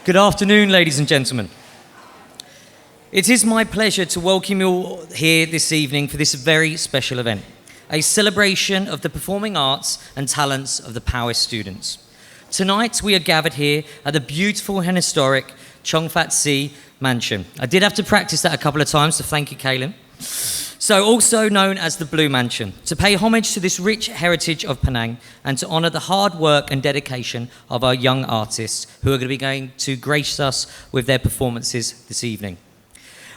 Good afternoon, ladies and gentlemen. It is my pleasure to welcome you all here this evening for this very special event, a celebration of the performing arts and talents of the POWIIS students. Tonight, we are gathered here at the beautiful and historic Cheong Fatt Tze mansion. I did have to practice that a couple of times, so thank you, Kaylin. So also known as the Blue Mansion, to pay homage to this rich heritage of Penang and to honour the hard work and dedication of our young artists who are going to grace us with their performances this evening.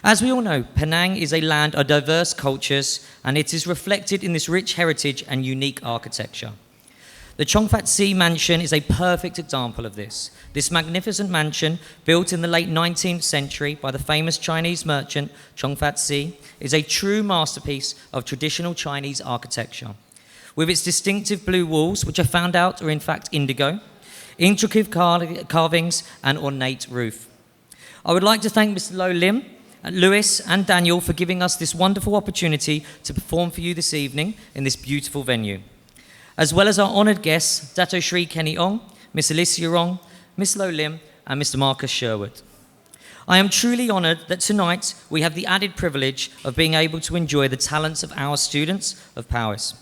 As we all know, Penang is a land of diverse cultures, and it is reflected in this rich heritage and unique architecture. The Cheong Fatt Tze mansion is a perfect example of this. This magnificent mansion, built in the late 19th century by the famous Chinese merchant Cheong Fatt Tze, is a true masterpiece of traditional Chinese architecture. With its distinctive blue walls, which I found out are in fact indigo, intricate carvings and ornate roof. I would like to thank Mr. Lo Lim, Lewis and Daniel for giving us this wonderful opportunity to perform for you this evening in this beautiful venue, as well as our honoured guests, Dato Sri Kenny Ong, Miss Alicia Ong, Miss Lo Lim, and Mr. Marcus Sherwood. I am truly honoured that tonight we have the added privilege of being able to enjoy the talents of our students of POWIIS.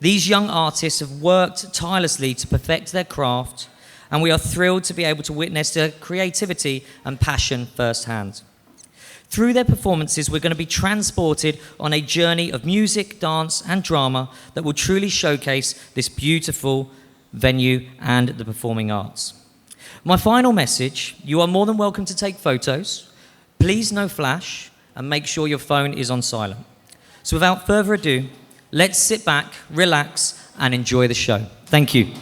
These young artists have worked tirelessly to perfect their craft, and we are thrilled to be able to witness their creativity and passion firsthand. Through their performances, we're going to be transported on a journey of music, dance, and drama that will truly showcase this beautiful venue and the performing arts. My final message: you are more than welcome to take photos. Please no flash, and make sure your phone is on silent. So without further ado, let's sit back, relax, and enjoy the show. Thank you.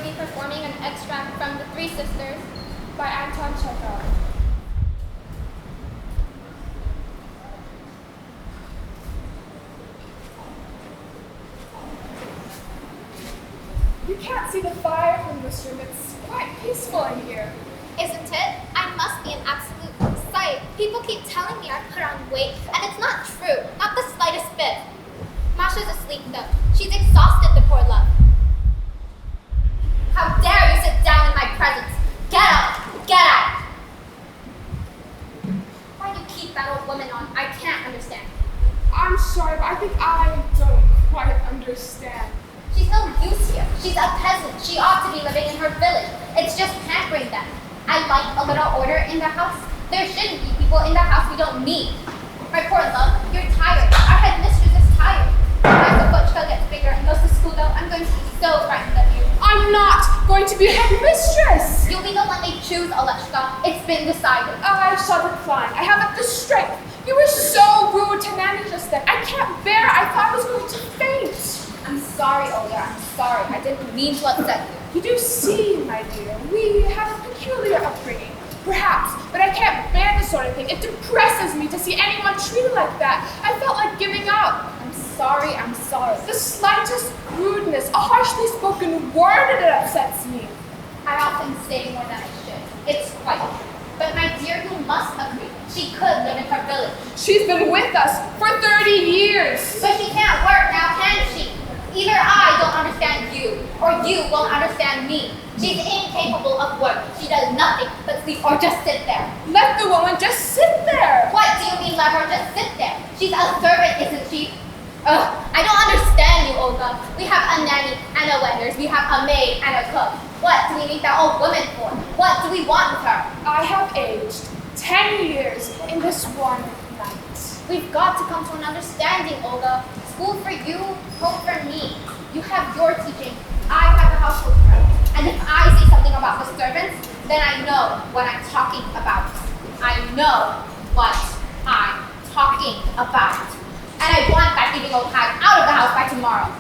be performing an extract from The Three Sisters by Anton Chekhov. You can't see the fire from this room. It's quite peaceful in here. Isn't it? I must be an absolute sight. People keep telling me I put on weight, and it's not true. Not the slightest bit. Masha's asleep though. She's exhausted, the poor love. How dare you sit down in my presence? Get out! Get out! Why do you keep that old woman on? I can't understand. I'm sorry, but I think I don't quite understand. She's no use here. She's a peasant. She ought to be living in her village. It's just pampering them. I like a little order in the house. There shouldn't be people in the house we don't need. My poor love, you're tired. Our headmistress is tired. As the Butchka gets bigger and goes to school though, I'm going to be so frightened of you. I'm not going to be headmistress! You'll be the one they choose, Oleshka. It's been decided. I shall decline. I haven't the strength. You were so rude to Nanny just then. I can't bear it. I thought I was going to faint. I'm sorry, Olya. I'm sorry. I didn't mean to upset you. You do see, my dear, we have a peculiar upbringing. Perhaps, but I can't bear this sort of thing. It depresses me to see anyone treated like that. I felt like giving up. I'm sorry. I'm sorry. The slightest rudeness, a harshly spoken word, and it upsets me. I often say more than I should. It's quite true. But my dear, you must agree. She could live in her village. She's been with us for 30 years. But she can't work now, can she? Either I don't understand you, or you won't understand me. She's incapable of work. She does nothing but sleep or just sit there. Let the woman just sit there. What do you mean let her just sit there? She's a servant, isn't she? I don't understand you, Olga. We have a nanny and a waitress. We have a maid and a cook. What do we need that old woman for? What do we want with her? I have aged 10 years in this one night. We've got to come to an understanding, Olga. School for you, home for me. You have your teaching. I have the household work. And if I say something about the servants, then I know what I'm talking about. I know what I'm talking about. And I want that giving old hag out of the house by tomorrow.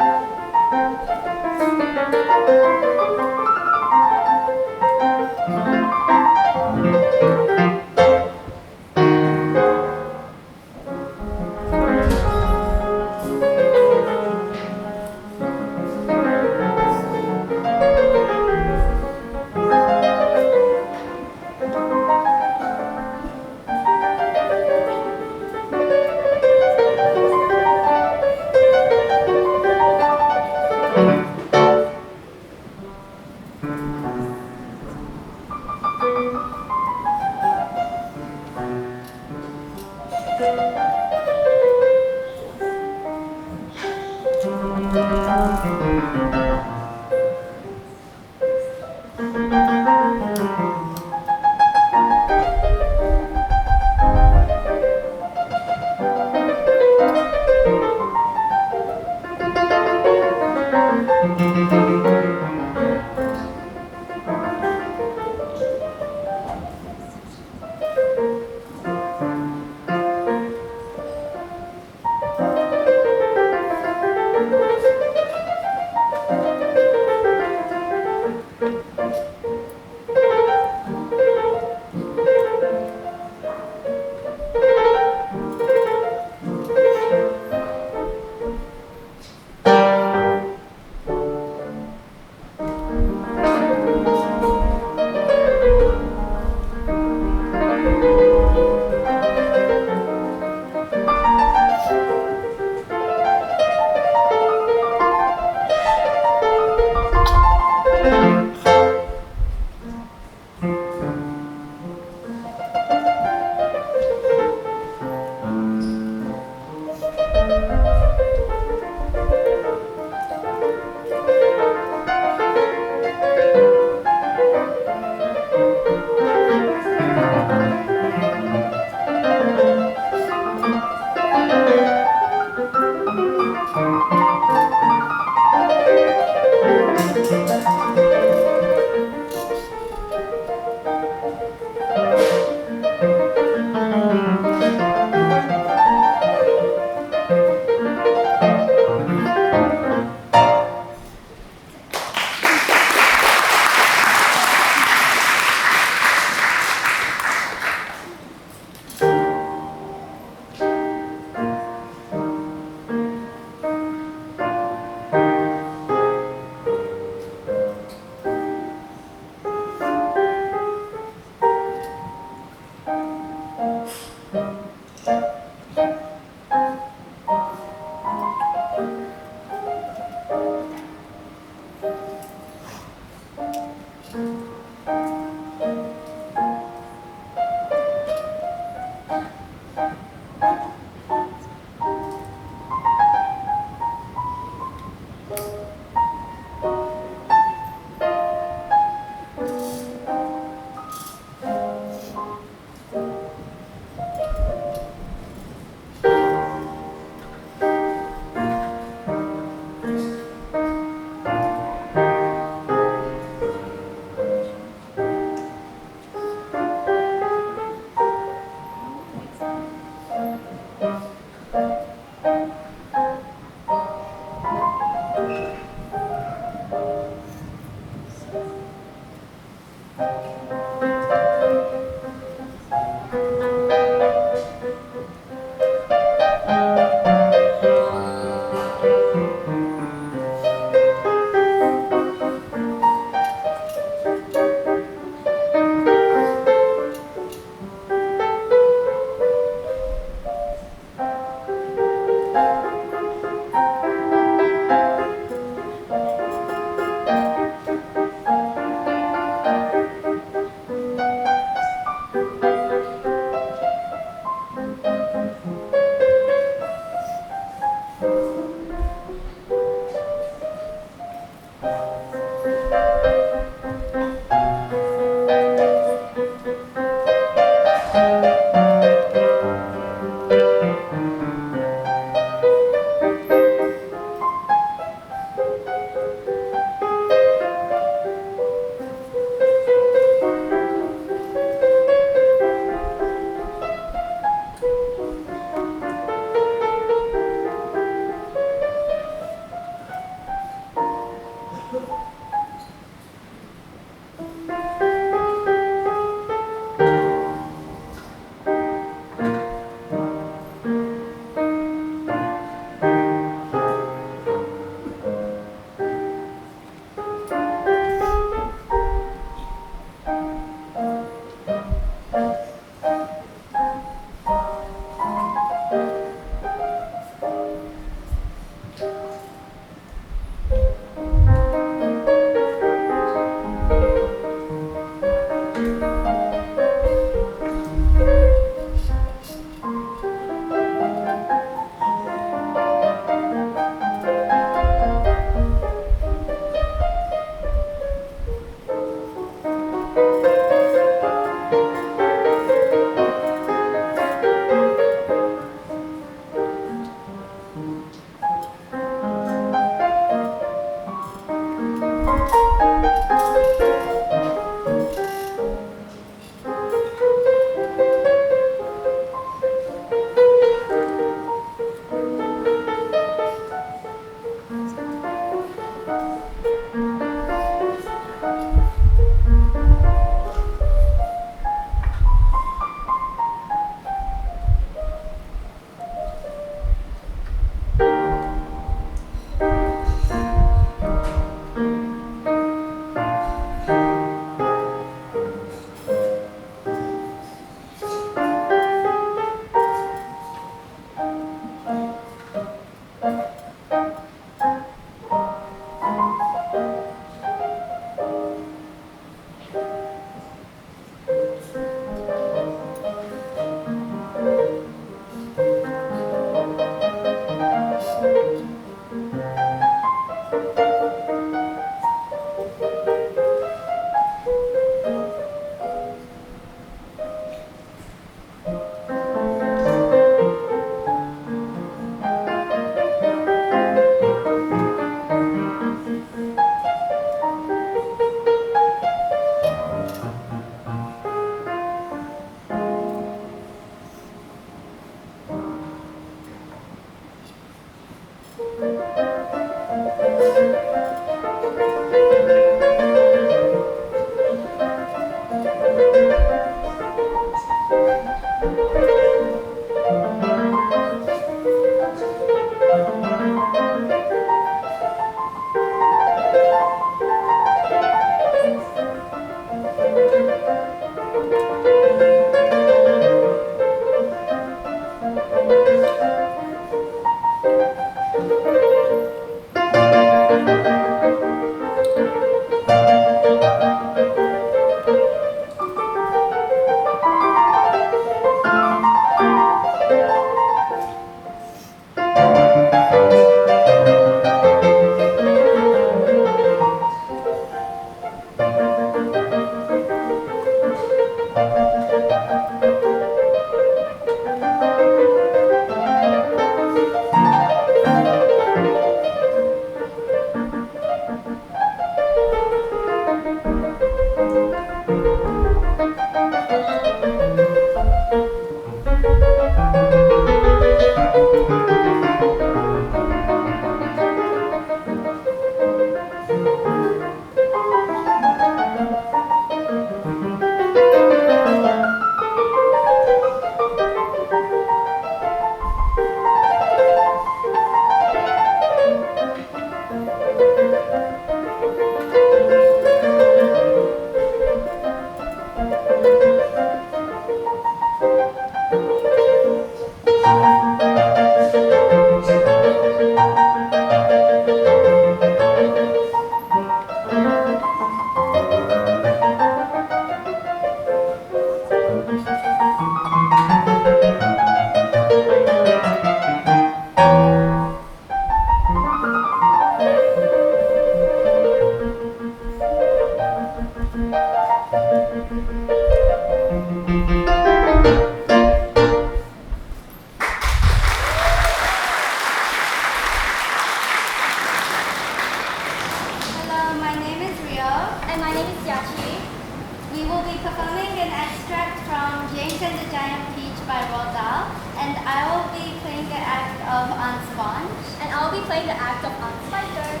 Sponge, and I'll be playing the act of Aunt Spiker.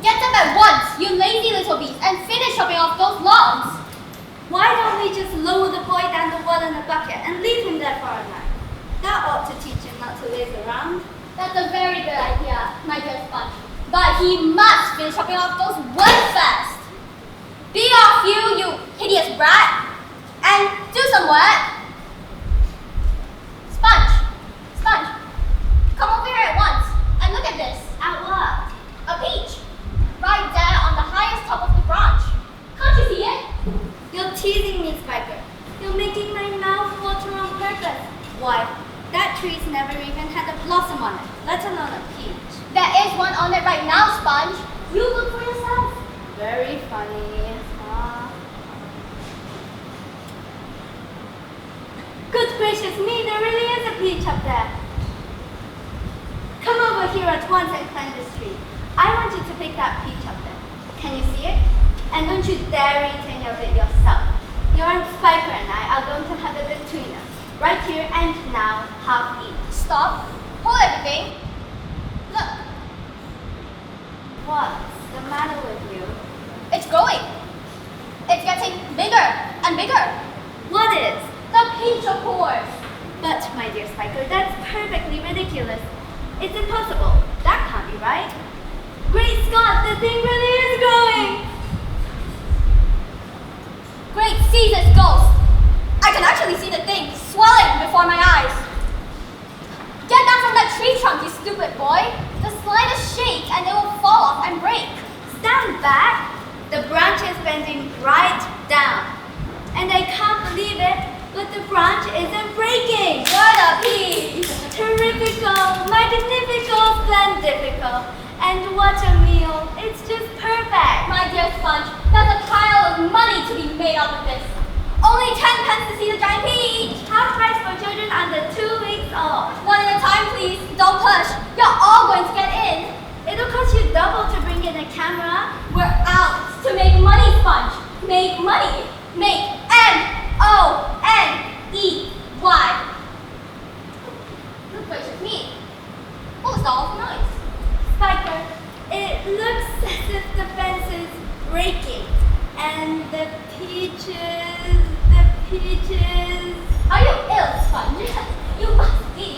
Get up at once, you lazy little beast, and finish chopping off those logs! Why don't we just lower the boy down the well in a bucket and leave him there for a night? That ought to teach him not to laze around. That's a very good idea, my dear Sponge. But he must finish chopping off those woods fast. Be off you hideous brat, and do some work. Sponge, come over here at once, and look at this. At what? A peach, right there on the highest top of the branch. Can't you see it? You're teasing me, Spiker. You're making my mouth water on purpose. Why, that tree's never even had a blossom on it, let alone a peach. There is one on it right now, Sponge. You look for yourself. Very funny. Good gracious me, there really is a peach up there. Come over here at once and climb this tree. I want you to pick that peach up there. Can you see it? And don't you dare eat any of it yourself. Your Aunt Spiker and I are going to have it between us. Right here and now, half eat. Stop. Hold everything. Look, What's the matter with you? it's growing. It's getting bigger and bigger. What is? The peach, of course. But, my dear Spiker, that's perfectly ridiculous. It's impossible. That can't be right. Great Scott, the thing really is growing! Great Caesar's ghost. I can actually see the thing swelling before my eyes. Get down from that tree trunk, you stupid boy. The slightest shake and it will fall off and break. Stand back! The branch is bending right down. And I can't believe it, but the branch isn't breaking! What a piece. Terrifical, magnifical, splendifical. And what a meal! It's just perfect! My dear Sponge, there's a pile of money to be made out of this. Only 10 pence to see the giant peach. Half price for children under 2 weeks old. One at a time, please. Don't push. You're all going to get in. It'll cost you double to bring in a camera. We're out to make money, Sponge. Make money. Make M-O-N-E-Y. Good gracious me. What was all the noise? Spiker, it looks as if the fence is breaking. And the peaches... Are you ill, Sponge? You must be.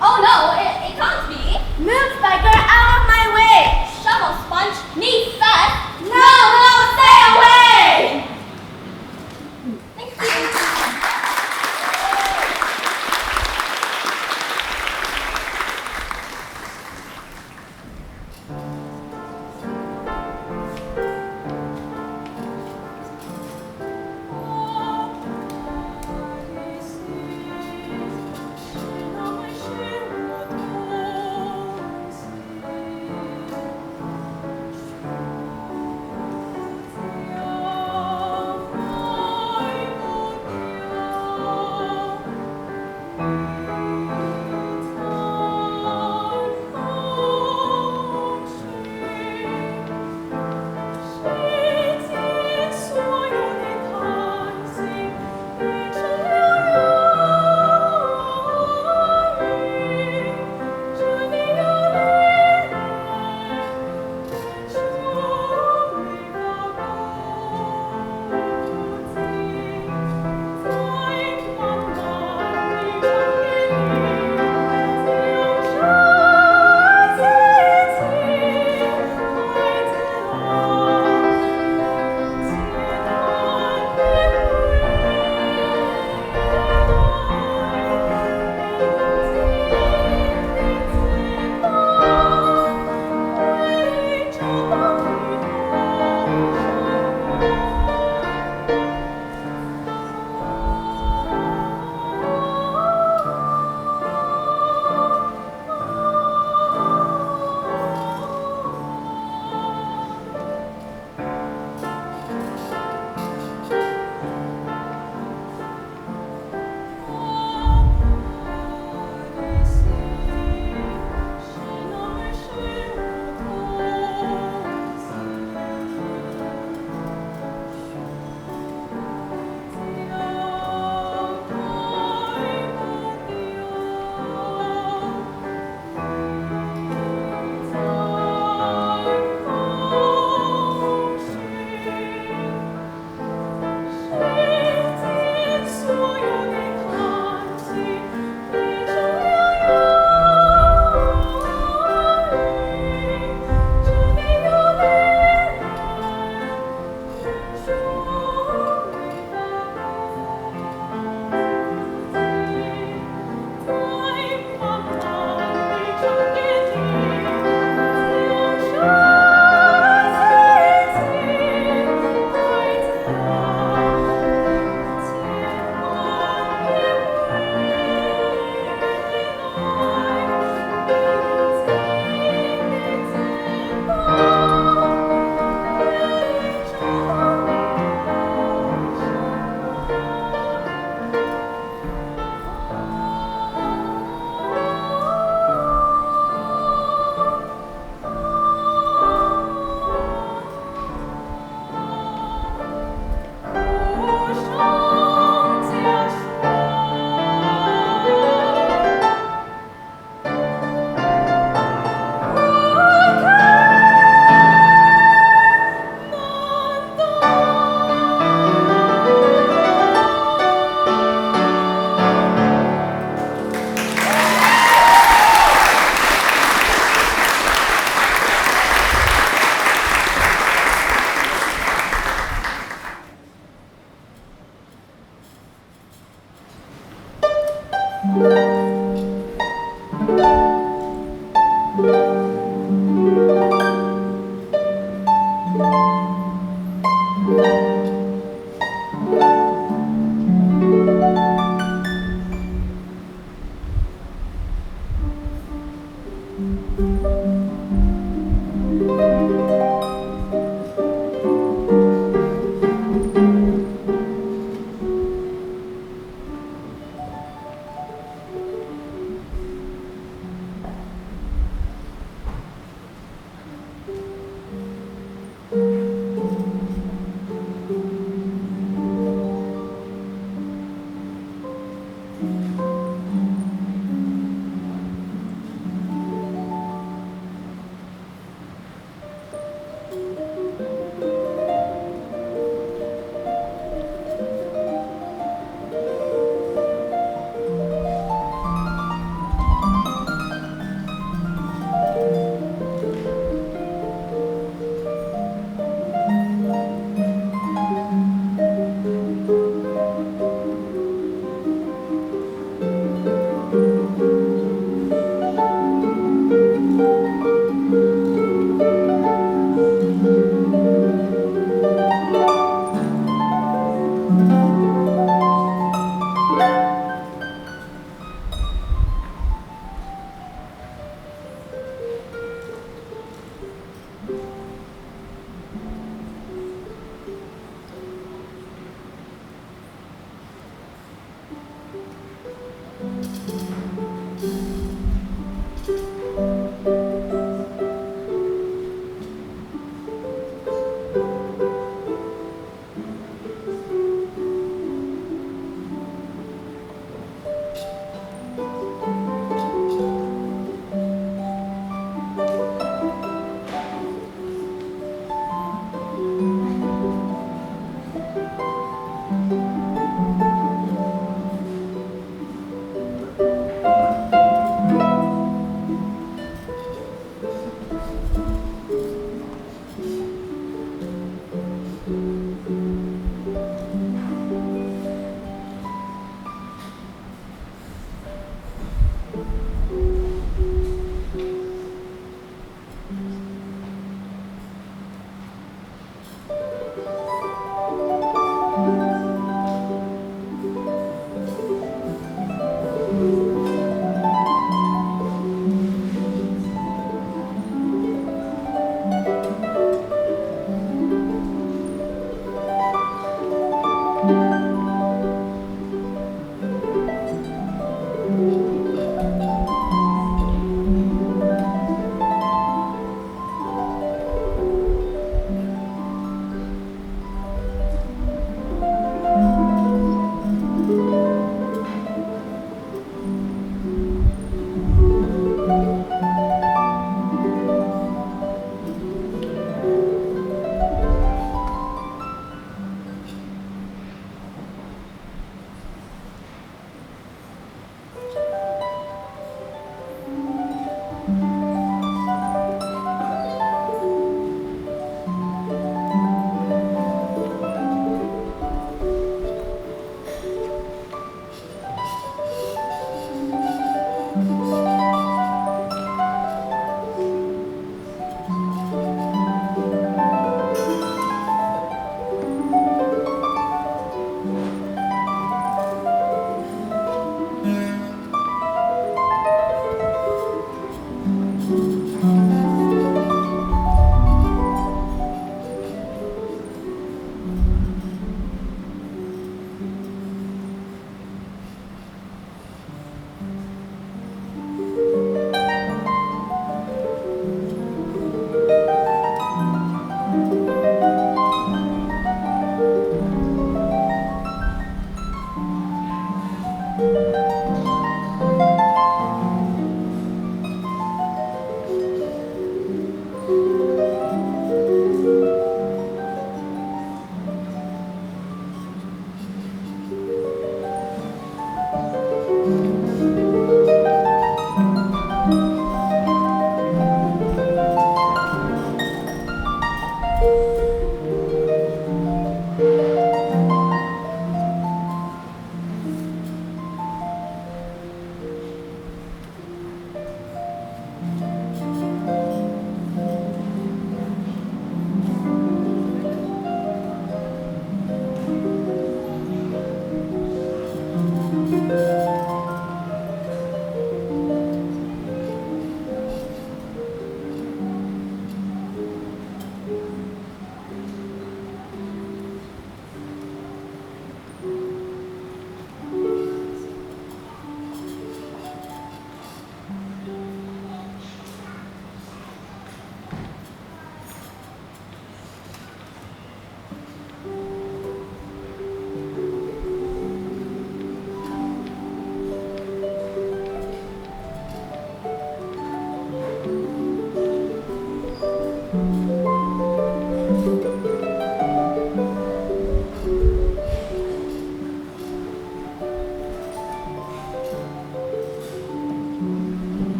Oh no, it can't be. Move, Spiker, out of my way! Shovel, Sponge. Me first. No, stay away!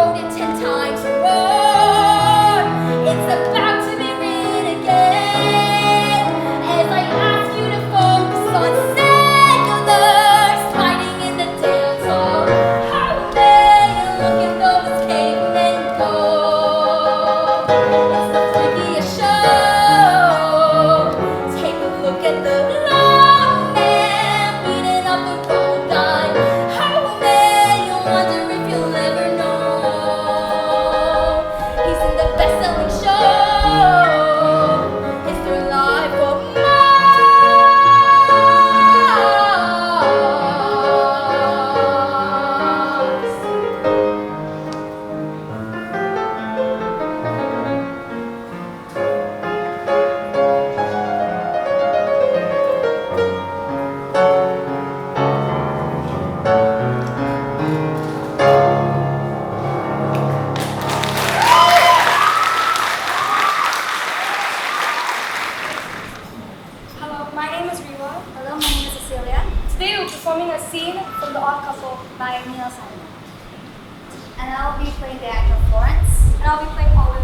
wrote it 10 times more. It's about to be written again. As I ask you to focus on seculars fighting in the dance hall. How may you look at those cavemen go? It's the freakiest show. Take a look at the long man beating up the road guy. How may you wonder if you'll ever know? He's in the best-selling show. It's their life or Hello, my name is Riva. Hello, my name is Cecilia. Today we're performing a scene from The Odd Couple, By Neil Simon. And I'll be playing the actor Florence. and I'll be playing Olive.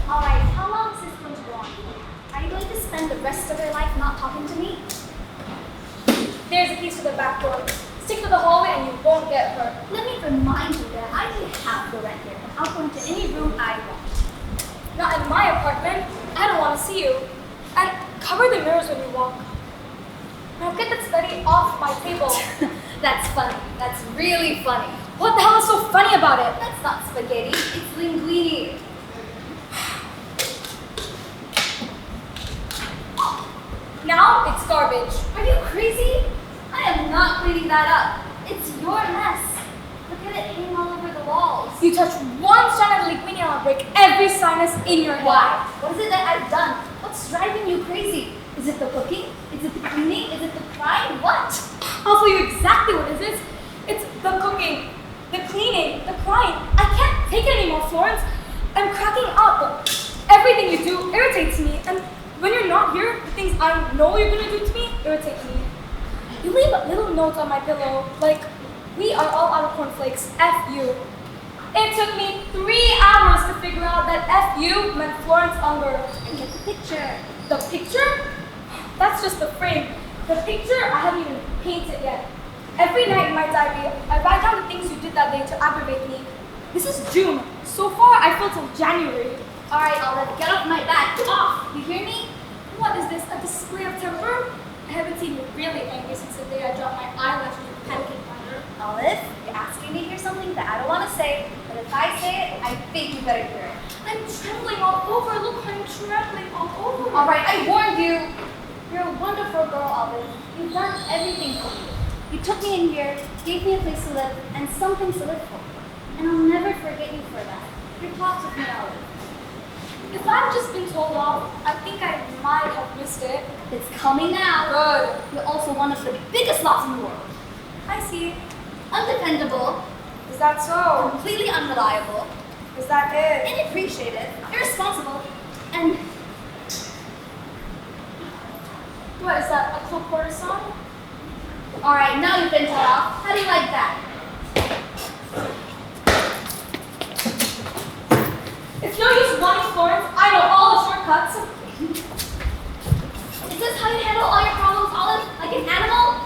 Alright, how long is this going to go on for? Are you going to spend the rest of your life not talking to me? There's a piece to the back door. Stick to the hallway and you won't get hurt. Let me remind you that I pay half the rent here, and I'll go into any room I want. Not in my apartment. I don't want to see you. And cover the mirrors when you walk. Now get that study off my table. That's funny. That's really funny. What the hell is so funny about it? That's not spaghetti, it's linguine. Now it's garbage. Are you crazy? I am not cleaning that up. It's your mess. Look at it hanging all over the walls. You touch one strand of linguine and I'll break every sinus in your head. Why? What is it that I've done? What's driving you crazy? Is it the cooking? Is it the cleaning? Is it the crying? What? I'll tell you exactly what it is. It's the cooking, the cleaning, the crying. I can't take it anymore, Florence. I'm cracking up. Everything you do irritates me. And when you're not here, the things I know you're gonna do to me irritate me. You leave little notes on my pillow, like, we are all out of cornflakes, F you. It took me 3 hours to figure out that F you meant Florence Unger. And get the picture. The picture? That's just the frame. The picture, I haven't even painted yet. Every night in my diary, I write down the things you did that day to aggravate me. This is June. So far, I feel till January. Alright, Olive, get off my back. Get off. You hear me? What is this, a display of temper? I haven't seen you really angry since the day I dropped my eyelashes with pancake binder. Olive, you're asking me to hear something that I don't want to say, but if I say it, I think you better hear it. I'm trembling all over. Look, I'm trembling all over. Alright, I warned you. You're a wonderful girl, Olive. You've done everything for me. You took me in here, gave me a place to live, and something to live for. And I'll never forget you for that. Your talks with me, Olive. If I've just been told off, I think I might have missed it. It's coming now. Good. You're also one of the biggest lots in the world. I see. Undependable, Is that so? completely unreliable, Is that it? inappreciative, irresponsible, and What, is that a Cole Porter song? alright, now you've been cut off. How do you like that? It's no use running, Florence. I know all the shortcuts. Is this how you handle all your problems, Olive? Like an animal?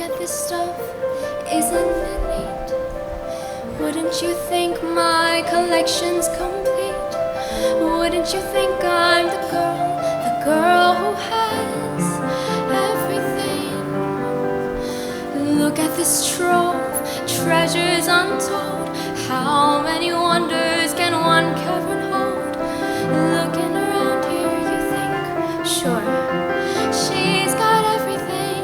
at this stuff, isn't it neat? Wouldn't you think my collection's complete? Wouldn't you think I'm the girl who has everything? Look at this trove, treasures untold. How many wonders can one cavern hold? Looking around here, you think, sure, she's got everything.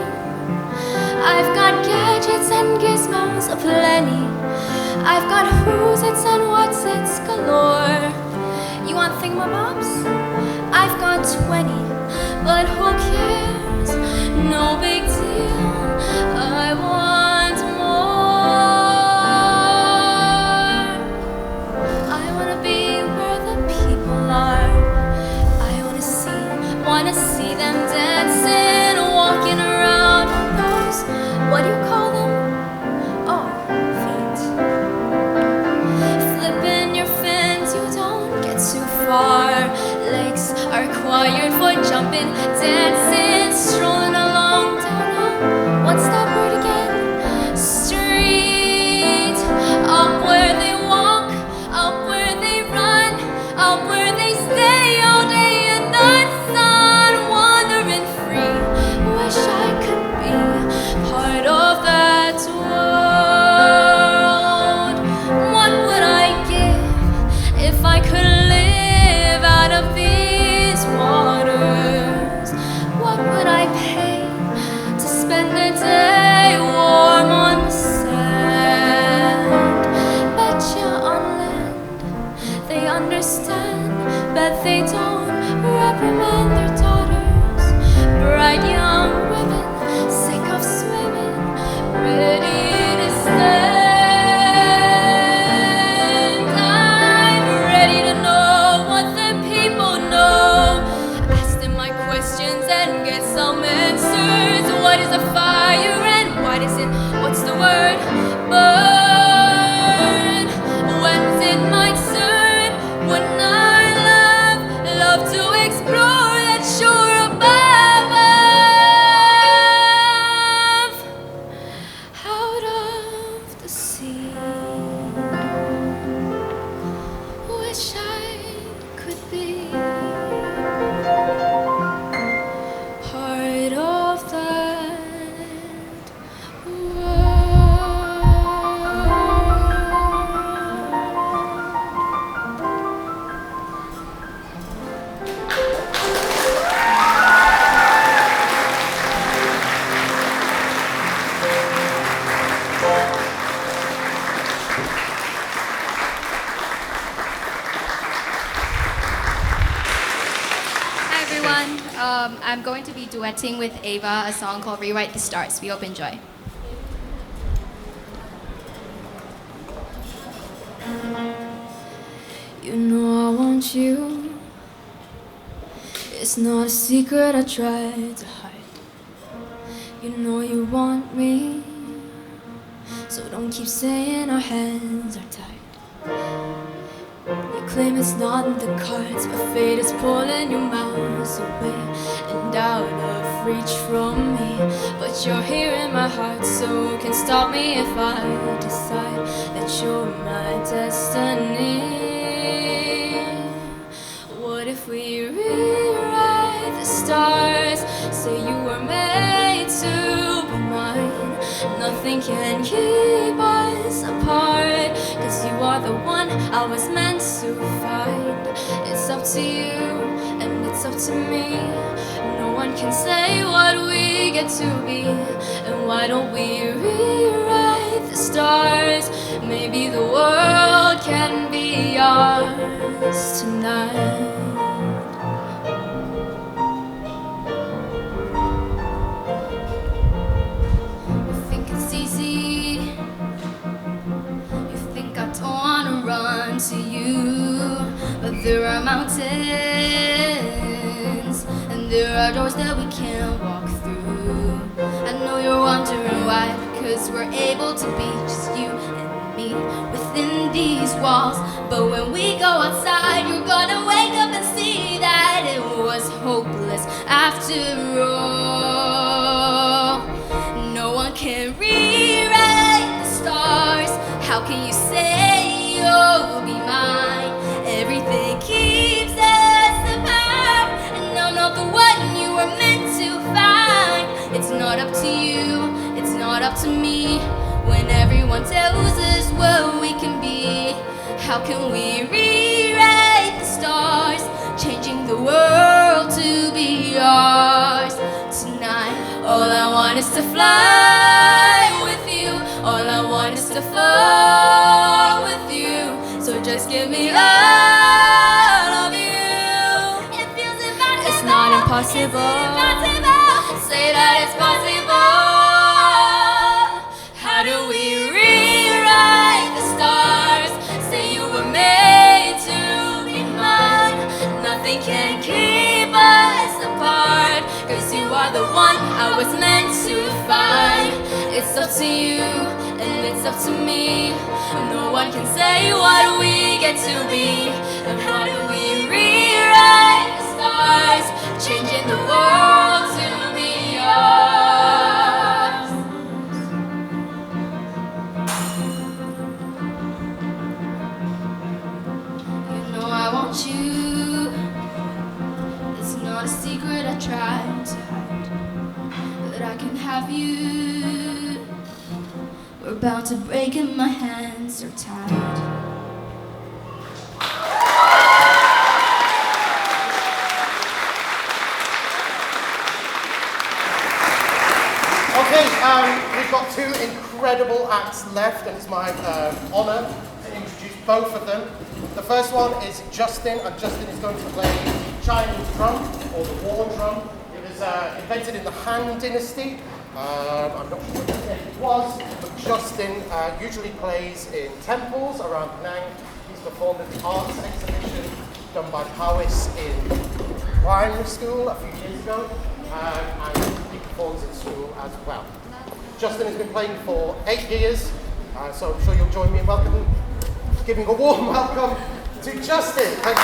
I've got gadgets and gizmos aplenty. I've got who's its and what's its galore. You want thingamabobs? I've got 20, but who cares? No big deal. I want more. I wanna be where the people are. I wanna see them dancing, walking around on those, what do you call them? Oh, feet. Flipping your fins, you don't get too far. Legs are required for jumping, dancing, strolling along down a, what's that word again? Street. Up where they walk, up where they run, up where they stay all day in the sun, wandering free. Wish I could be part of that world. What would I give if I could live out of these waters? What would I pay to spend a day warm on the sand? Betcha on land they understand, but they don't reprimand their daughters. Bright young women, sick of swimming, ready to stand. I'm ready to know what the people know. Ask them my questions and get some answers. What is a fire and what is it? What's the word? Burn. When's it my turn? Wouldn't I love to explore that shore above, out of the sea. Wish I could be part of that Hi everyone. I'm going to be duetting with Ava a song called Rewrite the Stars. We hope you enjoy. You know I want you. It's not a secret I tried to hide. You know you want me, so don't keep saying our hands are tied. You claim it's not in the cards, but fate is pulling you miles away and out of reach from me. But you're here in my heart, so can't stop me if I decide that you're my destiny. What if we rewrite the stars? Say you were made to be mine. Nothing can keep us apart, 'cause you are the one I was meant to find. It's up to you and it's up to me. No one can say what we get to be. And why don't we rewrite the stars? Maybe the world can be ours tonight. You think it's easy. You think I don't wanna run to you, but there are mountains and there are doors that we can't walk through. I know you're wondering why, because we're able to be just you and me within these walls. But when we go outside, you're gonna wake up and see that it was hopeless after all. No one can How can you say you'll be mine? Everything keeps us apart, and I'm not the one you were meant to find. It's not up to you, it's not up to me. When everyone tells us what we can be, how can we rewrite the stars, changing the world to be ours? Tonight, all I want is to fly with you. All I want is to fall with you. So just give me all of you. It feels impossible. It's not impossible. Say that it's possible. How do we rewrite the stars? Say you were made to be mine. Nothing can keep us apart, 'cause you are the one I was meant to find. It's up to you and it's up to me. No one can say what we get to be. And how do we rewrite the stars, changing the world to be ours? You know I want you. It's not a secret I tried to hide, but I can have you. We're about to break and my hands are tied. Okay, we've got two incredible acts left, and it's my honour to introduce both of them. The first one is Justin, and Justin is going to play Chinese drum, or the war drum. It was invented in the Han Dynasty. I'm not sure what it was, but Justin usually plays in temples around Penang. He's performed at the arts exhibition done by POWIIS in primary school a few years ago, and he performs at school as well. Justin has been playing for 8 years, so I'm sure you'll join me in giving a warm welcome to Justin. Thank you.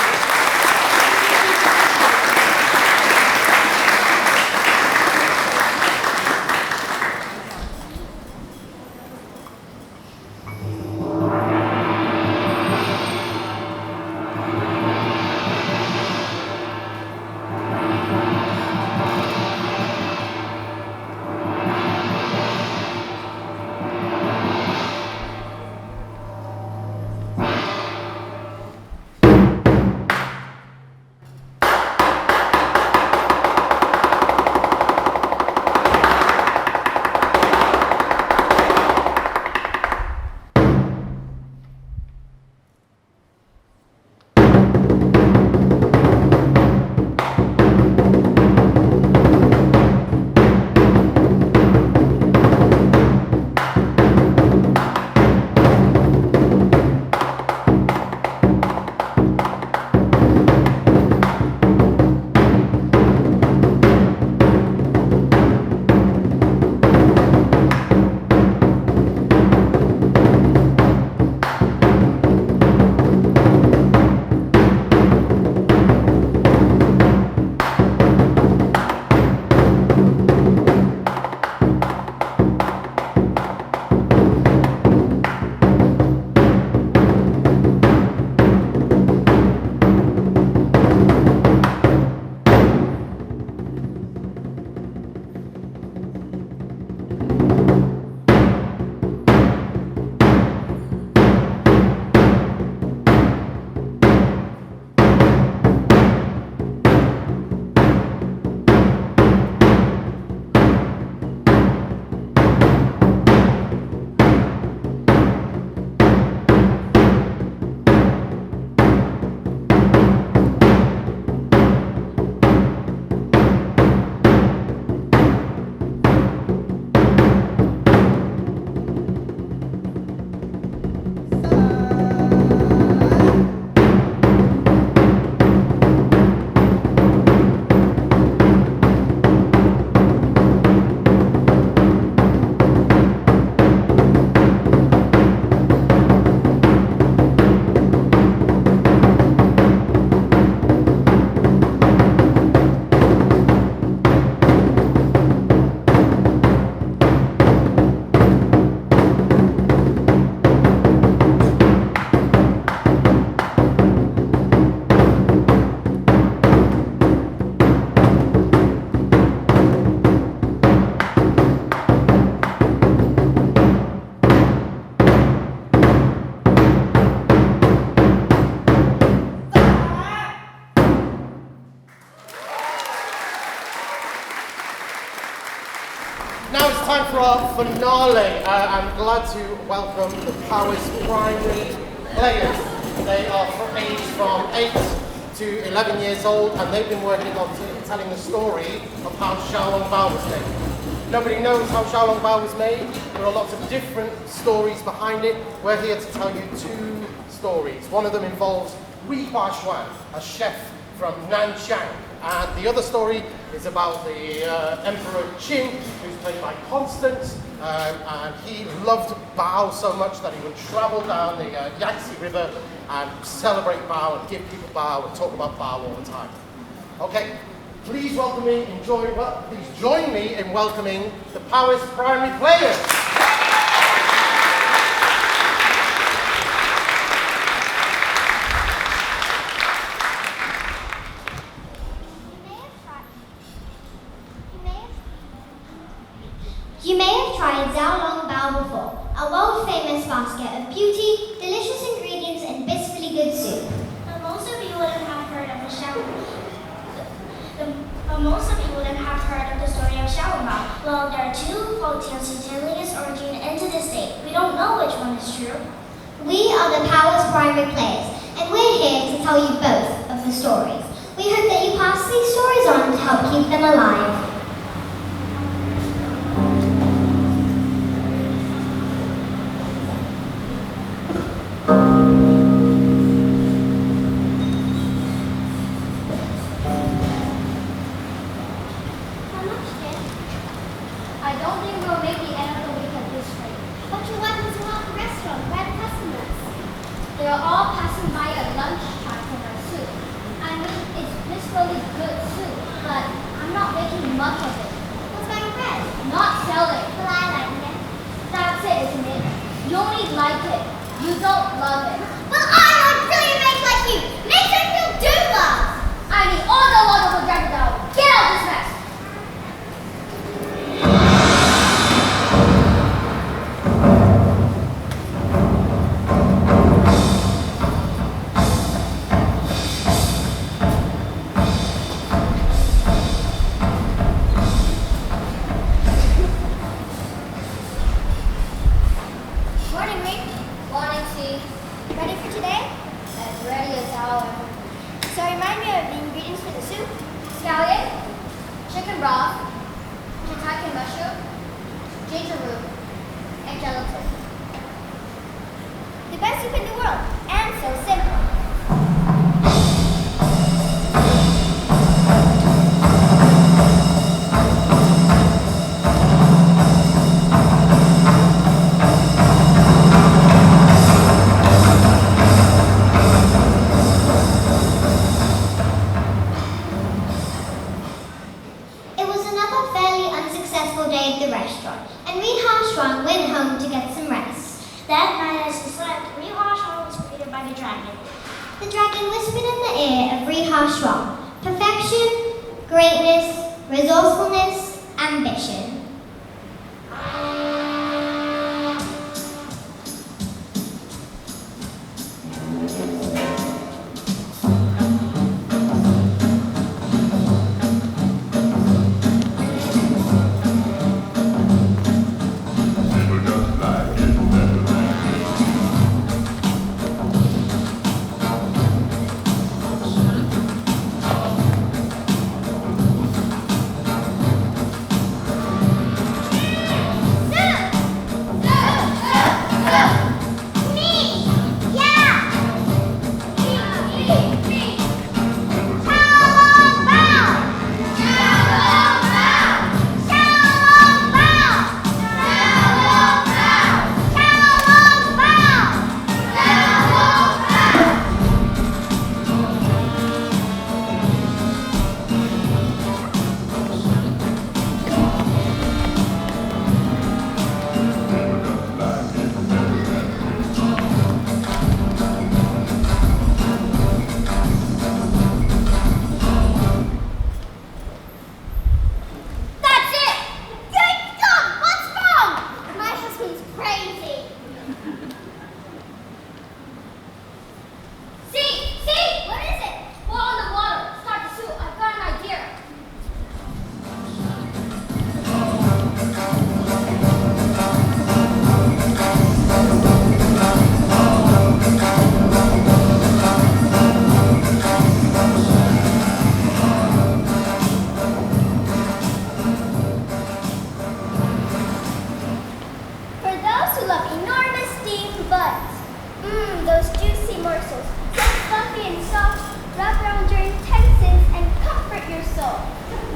now it's time for our finale. I'm glad to welcome the POWIIS primary players. They are aged from 8 to 11 years old, and they've been working on telling the story of how Xiaolong Bao was made. Nobody knows how Xiaolong Bao was made. There are lots of different stories behind it. We're here to tell you 2 stories. One of them involves Hui Huashuan, a chef from Nanxiang. And the other story is about the Emperor Qin, who's played by Constance. And he loved Bao so much that he would travel down the Yangtze River and celebrate Bao and give people Bao and talk about Bao all the time. Okay, please please join me in welcoming the POWIIS primary players. You may have tried Xiaolong Bao before, a world-famous basket of beauty, delicious ingredients, and blissfully good soup. But most of you wouldn't have heard of the most of you wouldn't have heard of the story of Xiaolong Bao. Well, there are 2 folk tales who telling its origin and to this day. We don't know which one is true. We are the POWIIS primary players, and we're here to tell you both of the stories. We hope that you pass these stories on to help keep them alive. I don't think we'll make the end of the week at this rate. But your weapons are at the restaurant. Where are the customers? They are all passing by at lunchtime for their soup. I mean, it's blissfully good soup, but I'm not making much of it. What's my bread? Not selling. Well, I like it. That's it, isn't it? You only like it. You don't love it. Well, I want brilliant mates like you. Mates that you'll do love. I need all the love of a Recital. Get out of this mess! Morning, Rick. Morning, Steve. Ready for today? As ready as I'll ever be. So remind me of the ingredients for the soup. Scallion, chicken broth, shiitake mushroom, ginger root, and gelatin. The best soup in the world, and so simple. It was another fairly unsuccessful day at the restaurant, and Ri Ha-shuang went home to get some rest. That night as he slept, Ri Ha-shuang was greeted by the dragon. The dragon whispered in the ear of Ri Ha-shuang, perfection, greatness, resourcefulness, ambition.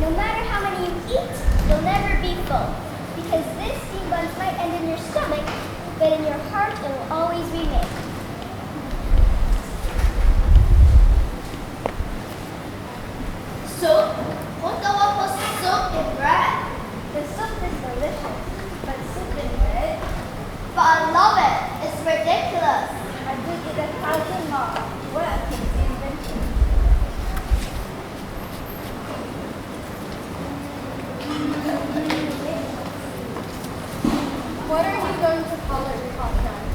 No matter how many you eat, you'll never be full. Because this steam buns might end in your stomach, but in your heart it will always remain. Soup? What's the one for soup in bread? The soup is delicious, but soup in bread? But I love it. It's ridiculous. I could eat 1,000 more. What a crazy invention. What are you going to call it, Courtyard?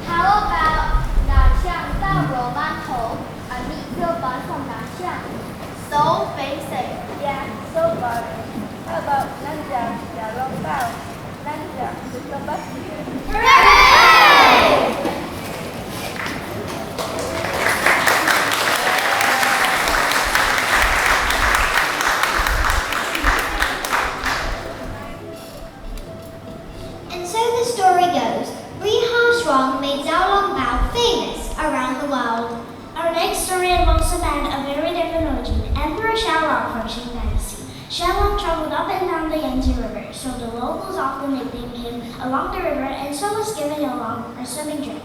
How about 南向到罗曼头 a meat grill bun from 南向 So basic. Yeah, so boring. How about 南讲小笼包？南讲是个 barbecue. Hooray! And so the story goes, Recital made duologue famous around the world. Our next story involves a man of very different origin, Emperor Xiaolong from Qing Dynasty. Xiaolong traveled up and down the Yangtze River, so the locals often nicknamed him along the river, and so was given along a swimming journey.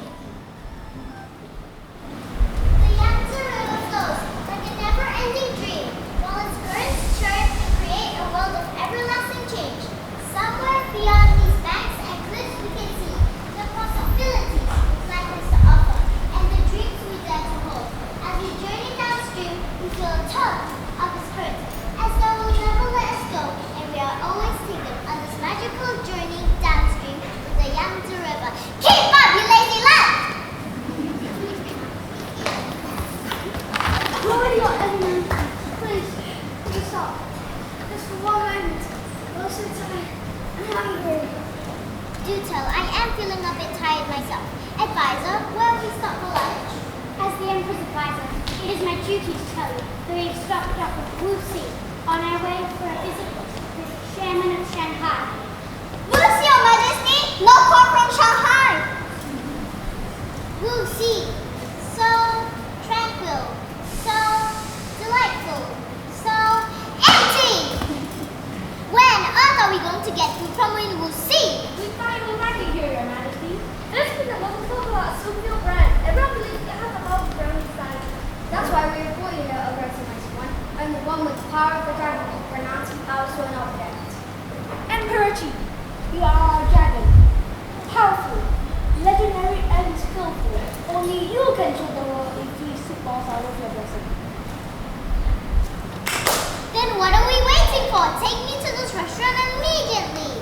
The Yangtze River flows like a never-ending dream, while its currents churn and create a world of everlasting change. Somewhere beyond these banks and cliffs we can see the possibilities life has to offer, and the dreams we dare to hold. As we journey downstream, we feel a tug of its current, as though it will never let us go, and we are always taken on this magical journey downstream with the Yangtze River. Keep up, you lazy lad! Lower your engine, please. Please stop. Just for one moment. I'm so tired. I'm hungry. Do tell, I am feeling a bit tired myself. Advisor, where will we stop for lunch? As the Emperor's advisor, it is my duty to tell you that we have stopped off at Wuxi on our way for a visit to the chairman of Shanghai. Wuxi, Your Majesty, not far from Shanghai. Wuxi, so tranquil, so delightful, so empty. When are we going to get food from Wuxi? We finally landed here, Your Majesty. There's been a lot of talk about Sukil brand. Everyone believes it has a lot of brand inside. That's why we are pulling it over to my one. I'm the one with the power of the dragon to pronounce powers to an object. Emperor Qi, you are a dragon. Powerful, legendary, and skillful. Only you can show the world if these soup balls out of your blessing. Then what are we waiting for? Take me to this restaurant immediately.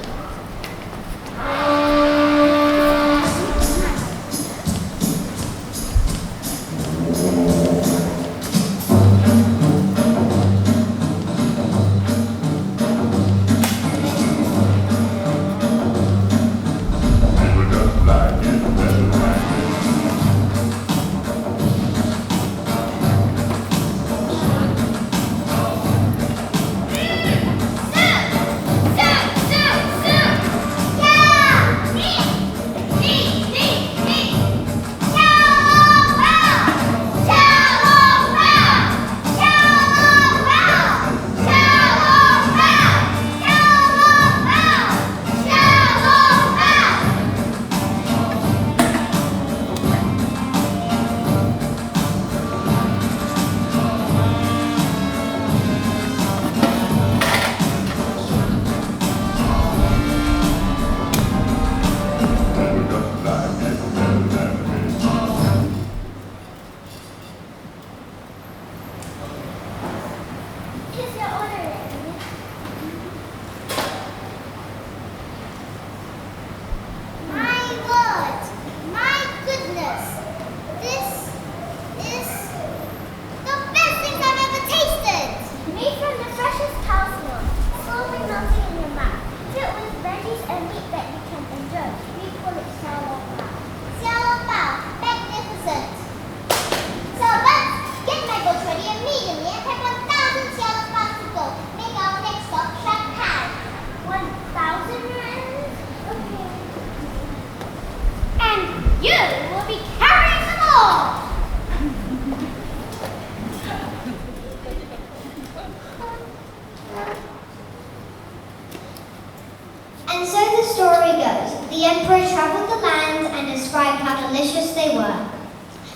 And so the story goes. The emperor traveled the land and described how delicious they were.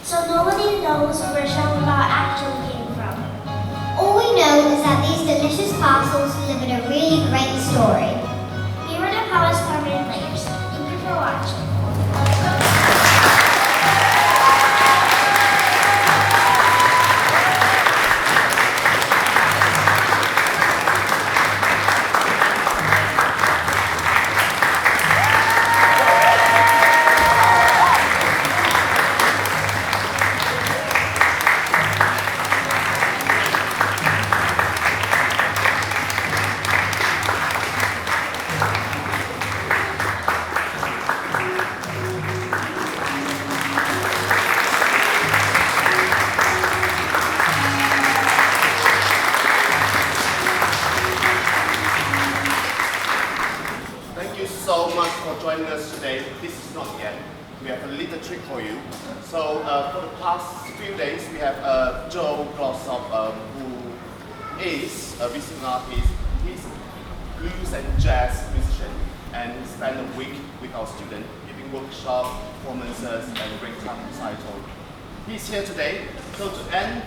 So nobody knows where Shangri-La actually came from. All we know is that these delicious parcels delivered a really great story. We were the POWIIS permanent players. Thank you for watching. So much for joining us today. This is not the end. We have a little trick for you. So for the past few days, we have Joe Glossop, who is a visiting artist. He's a blues and jazz musician, and he spent a week with our students, giving workshops, performances, and recital. He's here today. So to end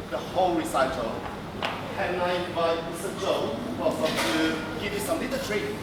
the whole recital, can I invite Mr. Joe Glossop to give you some little treat?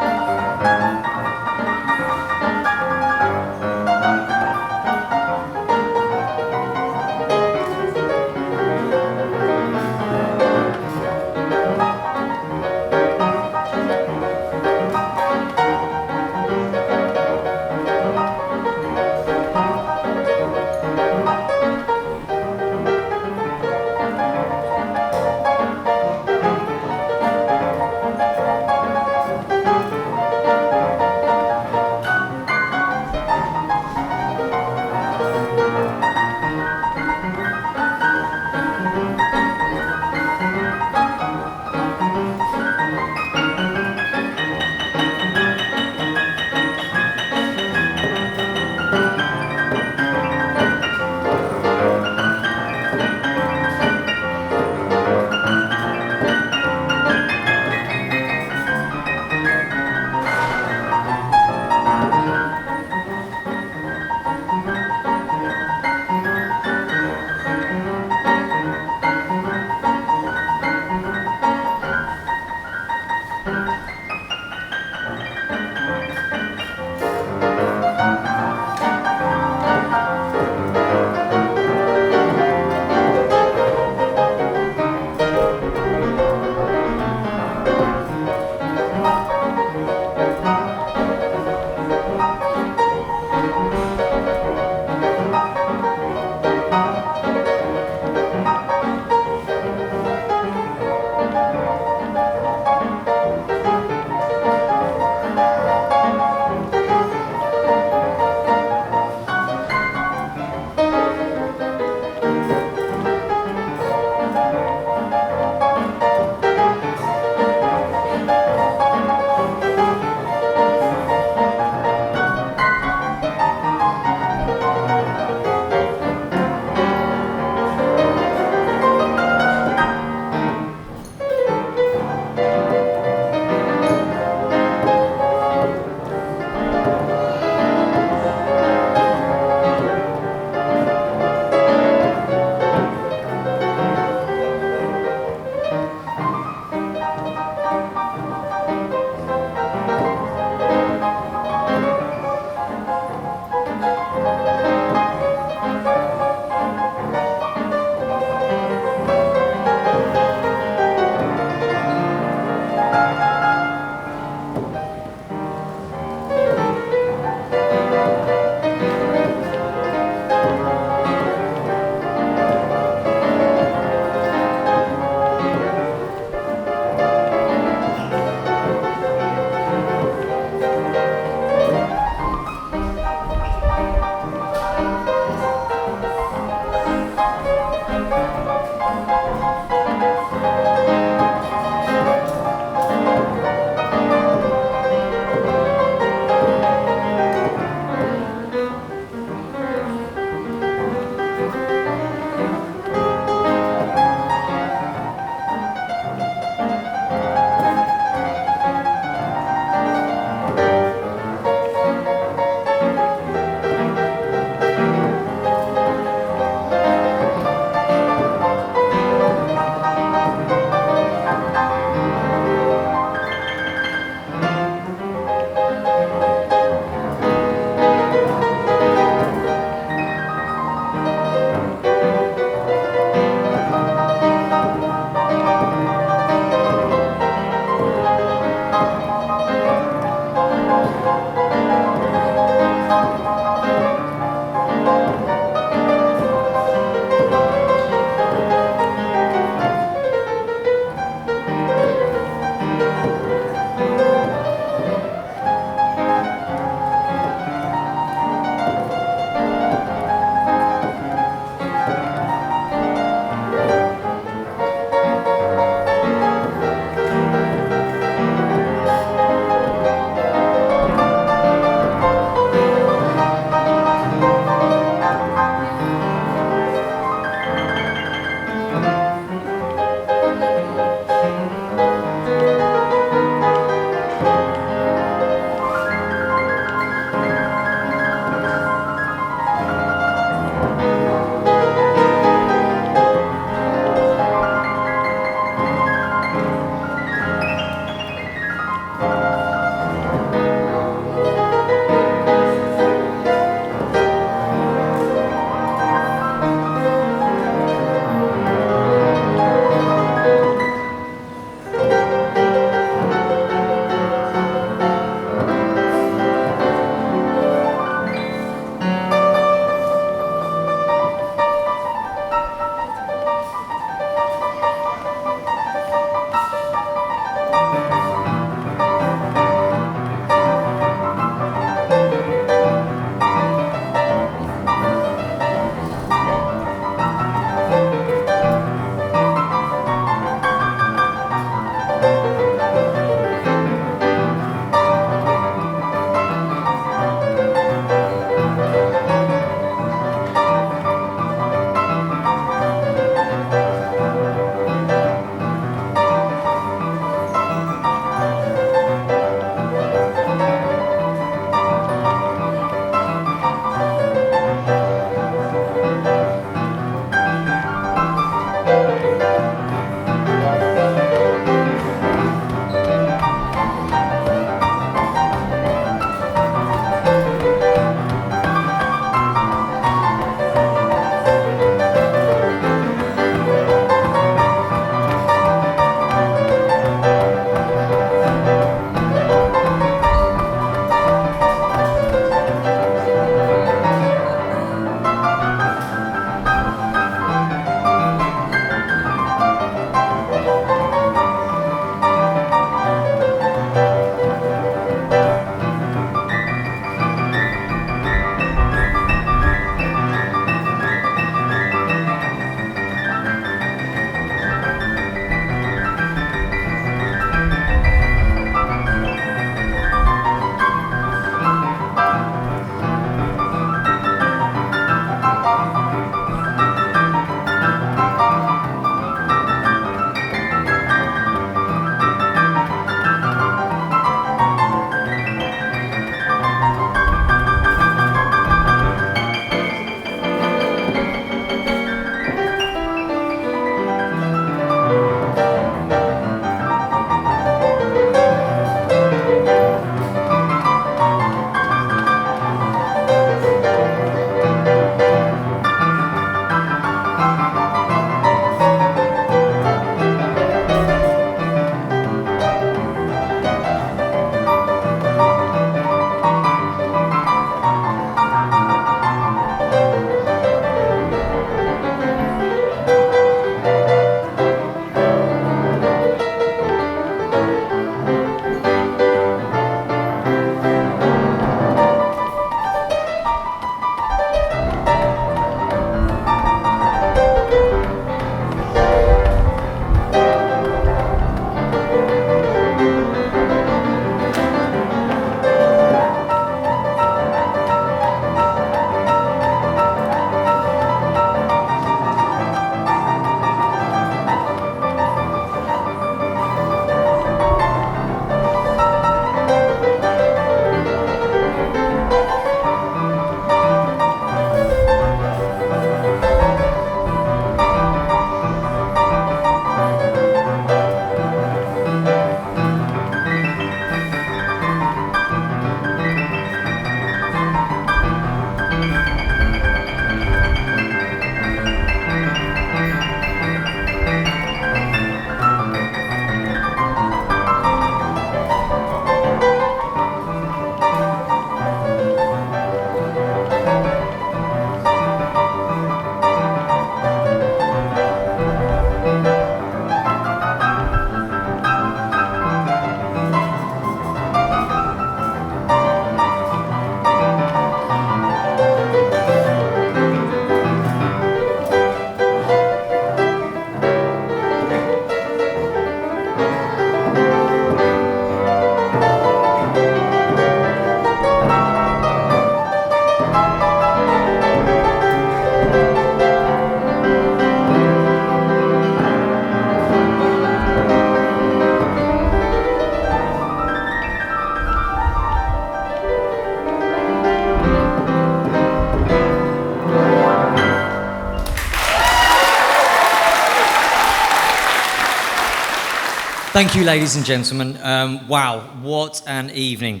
Thank you, ladies and gentlemen. Wow, what an evening.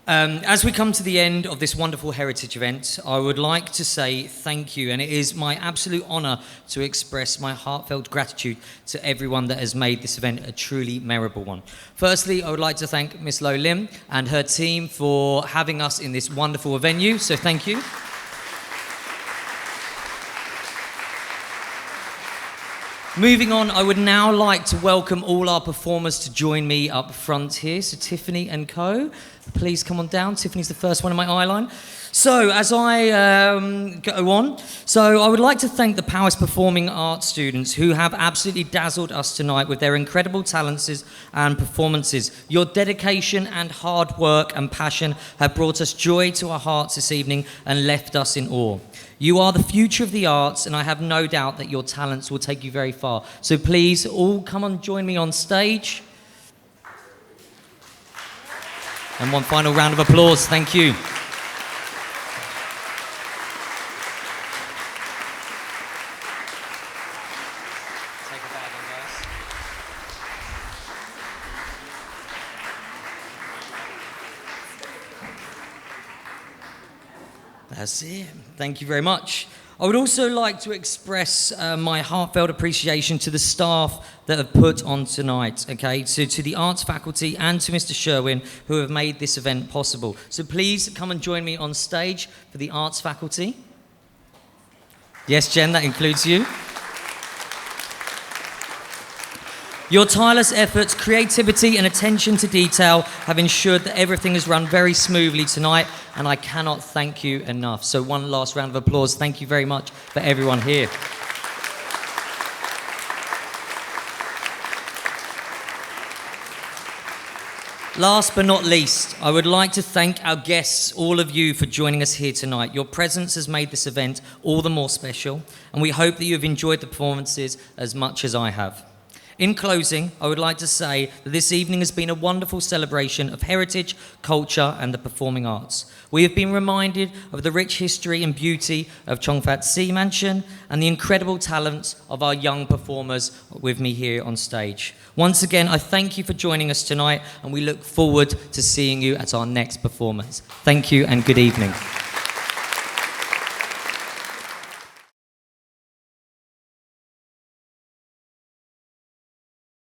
As we come to the end of this wonderful heritage event, I would like to say thank you, and it is my absolute honour to express my heartfelt gratitude to everyone that has made this event a truly memorable one. Firstly, I would like to thank Miss Lo Lim and her team for having us in this wonderful venue, so thank you. Moving on, I would now like to welcome all our performers to join me up front here. So Tiffany and Co, please come on down. Tiffany's the first one in my eye line. So as I go on, I would like to thank the POWIIS Performing Arts students who have absolutely dazzled us tonight with their incredible talents and performances. Your dedication and hard work and passion have brought us joy to our hearts this evening and left us in awe. You are the future of the arts, and I have no doubt that your talents will take you very far. So please, all come and join me on stage. And one final round of applause. Thank you. Take a bag on, guys. That's it. Thank you very much. I would also like to express my heartfelt appreciation to the staff that have put on tonight, okay? So to the arts faculty and to Mr. Sherwin, who have made this event possible. So please come and join me on stage for the arts faculty. Yes, Jen, that includes you. Your tireless efforts, creativity and attention to detail have ensured that everything has run very smoothly tonight, and I cannot thank you enough. So one last round of applause. Thank you very much for everyone here. Last but not least, I would like to thank our guests, all of you, for joining us here tonight. Your presence has made this event all the more special, and we hope that you have enjoyed the performances as much as I have. In closing, I would like to say that this evening has been a wonderful celebration of heritage, culture and the performing arts. We have been reminded of the rich history and beauty of Cheong Fatt Tze Mansion and the incredible talents of our young performers with me here on stage. Once again, I thank you for joining us tonight, and we look forward to seeing you at our next performance. Thank you and good evening.